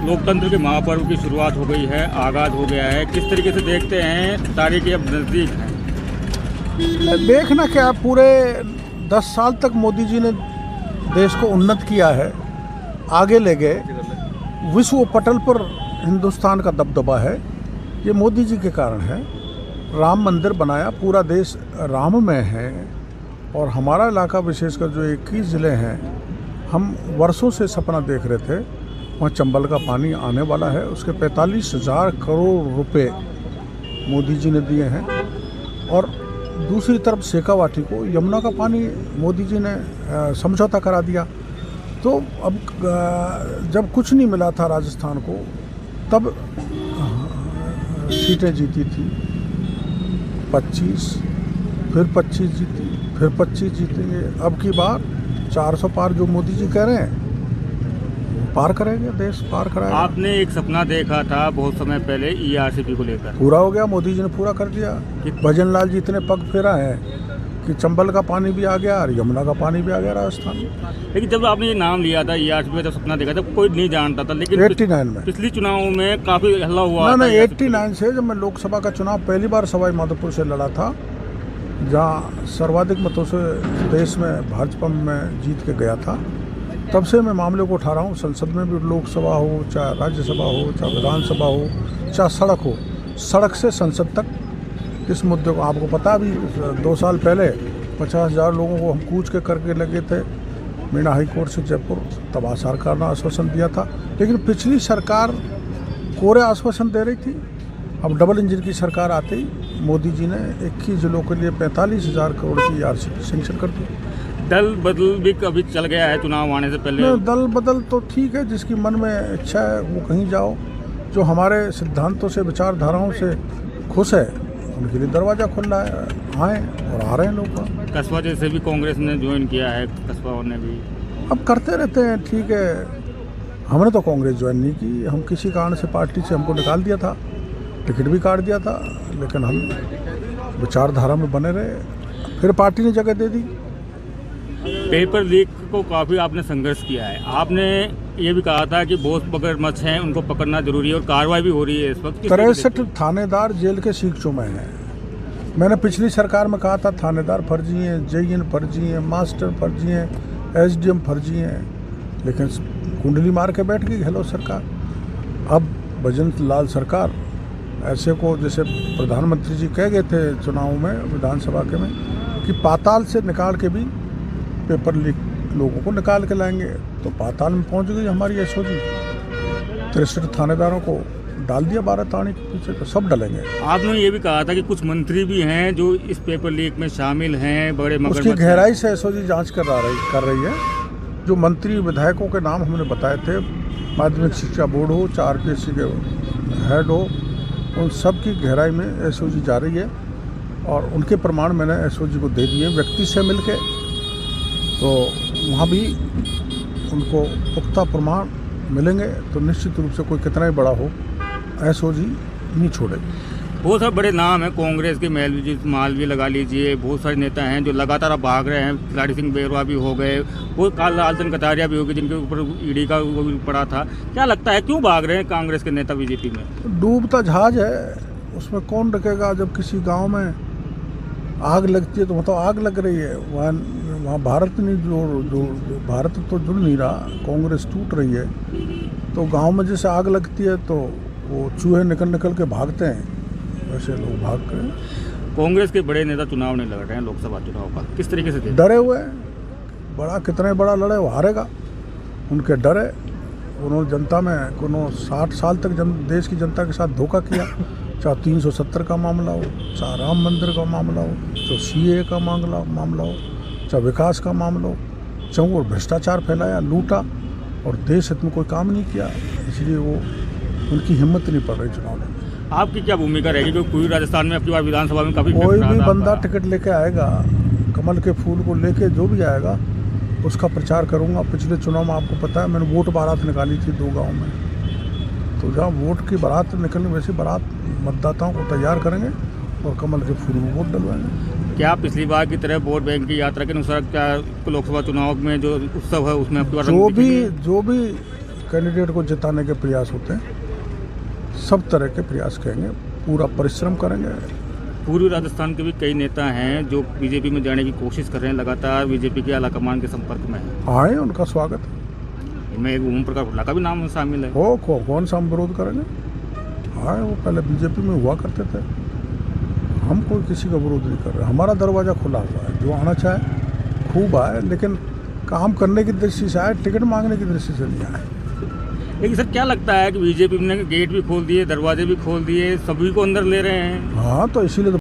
लोकतंत्र के महापर्व की शुरुआत हो गई है, आगाज हो गया है। किस तरीके से देखते हैं, तारीख अब नज़दीक है? देखना क्या, पूरे 10 साल तक मोदी जी ने देश को उन्नत किया है, आगे ले गए, विश्व पटल पर हिंदुस्तान का दबदबा है, ये मोदी जी के कारण है। राम मंदिर बनाया, पूरा देश राममय है। और हमारा इलाका विशेषकर जो 21 ज़िले हैं, हम वर्षों से सपना देख रहे थे, वहाँ चंबल का पानी आने वाला है। उसके 45,000 करोड़ रुपए मोदी जी ने दिए हैं। और दूसरी तरफ शेखावाटी को यमुना का पानी मोदी जी ने समझौता करा दिया। तो अब जब कुछ नहीं मिला था राजस्थान को, तब सीटें जीती थी 25, फिर 25 जीती, फिर 25 जीतेंगे। अब की बार 400 पार जो मोदी जी कह रहे हैं, पार करेंगे, देश पार कराएगा। आपने एक सपना देखा था बहुत समय पहले ERCP को लेकर, पूरा हो गया, मोदी जी ने पूरा कर दिया। भजन लाल जी इतने पग फेरा है कि चंबल का पानी भी आ गया और यमुना का पानी भी आ गया राजस्थान में। लेकिन जब आपने ये नाम लिया था ERCP में, जब सपना देखा था, कोई नहीं जानता था। लेकिन 89 में, पिछली चुनाव में काफ़ी हल्ला हुआ ना था। 89 से, जब मैं लोकसभा का चुनाव पहली बार सवाई माधोपुर से लड़ा था, जहाँ सर्वाधिक मतों से देश में भाजपा में जीत के गया था, तब से मैं मामले को उठा रहा हूँ। संसद में भी, लोकसभा हो, चाहे राज्यसभा हो, चाहे विधानसभा हो, चाहे सड़क हो, सड़क से संसद तक इस मुद्दे को, आपको पता भी 2 साल पहले 50,000 लोगों को हम कूच के करके लगे थे मीना हाई कोर्ट से जयपुर, तब सरकार ने आश्वासन दिया था। लेकिन पिछली सरकार कोरे आश्वासन दे रही थी। अब डबल इंजन की सरकार आते ही मोदी जी ने 21 जिलों के लिए 45,000 करोड़ की ERCP सेंक्शन कर दी। दल बदल भी कभी चल गया है चुनाव आने से पहले। दल बदल तो ठीक है, जिसकी मन में इच्छा है वो कहीं जाओ। जो हमारे सिद्धांतों से, विचारधाराओं से खुश है, उनके लिए दरवाज़ा खुला है, आए और आ रहे हैं लोग। कस्बा जैसे भी कांग्रेस ने ज्वाइन किया है, कस्बा ने भी अब करते रहते हैं, ठीक है। हमने तो कांग्रेस ज्वाइन नहीं की, हम किसी कारण से पार्टी से हमको निकाल दिया था, टिकट भी काट दिया था, लेकिन हम विचारधारा में बने रहे, फिर पार्टी ने जगह दे दी। पेपर लीक को काफ़ी आपने संघर्ष किया है। आपने ये भी कहा था कि बहुत मगरमच्छ हैं, उनको पकड़ना जरूरी है, और कार्रवाई भी हो रही है इस वक्त। 63 थानेदार जेल के सीखचों में हैं। मैंने पिछली सरकार में कहा था थानेदार फर्जी हैं, JN फर्जी हैं, मास्टर फर्जी हैं, SDM फर्जी हैं, लेकिन कुंडली मार के बैठ गई हेलो सरकार। अब भजन लाल सरकार ऐसे को, जैसे प्रधानमंत्री जी कह गए थे चुनाव में, विधानसभा के में, कि पाताल से निकाल के भी पेपर लीक लोगों को निकाल के लाएंगे, तो पाताल में पहुंच गई हमारी SOG। 63 थानेदारों को डाल दिया 12 ताणी के पीछे, तो सब डलेंगे। आपने ये भी कहा था कि कुछ मंत्री भी हैं जो इस पेपर लीक में शामिल हैं, बड़े मगरमच्छ। उसकी गहराई से SOG जांच कर रही है। जो मंत्री विधायकों के नाम हमने बताए थे, माध्यमिक शिक्षा बोर्ड हो, चाहे RPSC के हेड हो, उन सब की गहराई में SOG जा रही है। और उनके प्रमाण मैंने SOG को दे दिए व्यक्ति से मिलके, तो वहाँ भी उनको पुख्ता प्रमाण मिलेंगे, तो निश्चित रूप से कोई कितना ही बड़ा हो, SOG नहीं छोड़ेगी। बहुत सारे बड़े नाम हैं कांग्रेस के, मालवीय लगा लीजिए, बहुत सारे नेता हैं जो लगातार अब भाग रहे हैं। खिलाड़ी सिंह बेरवा भी हो गए, वो लालचंद कटारिया भी हो गए, जिनके ऊपर ED का वो भी पड़ा था। क्या लगता है क्यों भाग रहे हैं कांग्रेस के नेता BJP में? डूबता जहाज है, उसमें कौन रखेगा? जब किसी गांव में आग लगती है तो मतलब आग लग रही है, वहाँ भारत नहीं जो भारत तो जुड़ नहीं रहा, कांग्रेस टूट रही है। तो गांव में जैसे आग लगती है तो वो चूहे निकल के भागते हैं, वैसे लोग भाग गए। कांग्रेस के बड़े नेता चुनाव नहीं लड़ रहे हैं, लोकसभा चुनाव का किस तरीके से डरे हुए हैं। बड़ा कितना बड़ा लड़े वो हारेगा, उनके डर है। उन्होंने जनता में 60 साल तक देश की जनता के साथ धोखा किया, चाहे 370 का मामला हो, चाहे राम मंदिर का मामला हो, चाहे CAA का मामला हो, चाहे विकास का मामला हो, चाहे वो भ्रष्टाचार फैलाया, लूटा, और देश हित में कोई काम नहीं किया। इसलिए वो उनकी हिम्मत नहीं पड़ रही चुनाव में। आपकी क्या भूमिका रहेगी? क्योंकि पूरी राजस्थान में अपनी बार विधानसभा में काफ़ी कोई भी बंदा टिकट लेके आएगा, कमल के फूल को लेके जो भी आएगा, उसका प्रचार करूंगा। पिछले चुनाव में आपको पता है मैंने वोट बारात निकाली थी 2 गाँव में, तो जहाँ वोट की बारात निकलने, वैसी बारात मतदाताओं को तैयार करेंगे और कमल के फूल में वोट डलवाएंगे। क्या पिछली बार की तरह वोट बैंक की यात्रा के अनुसार क्या लोकसभा चुनाव में जो उत्सव है उसमें आपकी जो भी कैंडिडेट को जिताने के प्रयास होते हैं। सब तरह के प्रयास करेंगे, पूरा परिश्रम करेंगे। पूर्वी राजस्थान के भी कई नेता हैं जो बीजेपी में जाने की कोशिश कर रहे हैं, लगातार बीजेपी के आलाकमान के संपर्क में हैं। आए, उनका स्वागत है। इनमें ओम प्रकाश हुड्डा का भी नाम शामिल है। कौन सा हम विरोध करेंगे? आए, वो पहले बीजेपी में हुआ करते थे। हम कोई किसी का विरोध नहीं कर रहे, हमारा दरवाज़ा खुला हुआ है। जो आना चाहे खूब आए, लेकिन काम करने की दृष्टि से आए, टिकट मांगने की दृष्टि से नहीं आए। लेकिन सर क्या लगता है कि बीजेपी ने गेट भी खोल दिए, दरवाजे भी खोल दिए, सभी को अंदर ले रहे हैं? हाँ, तो इसीलिए तो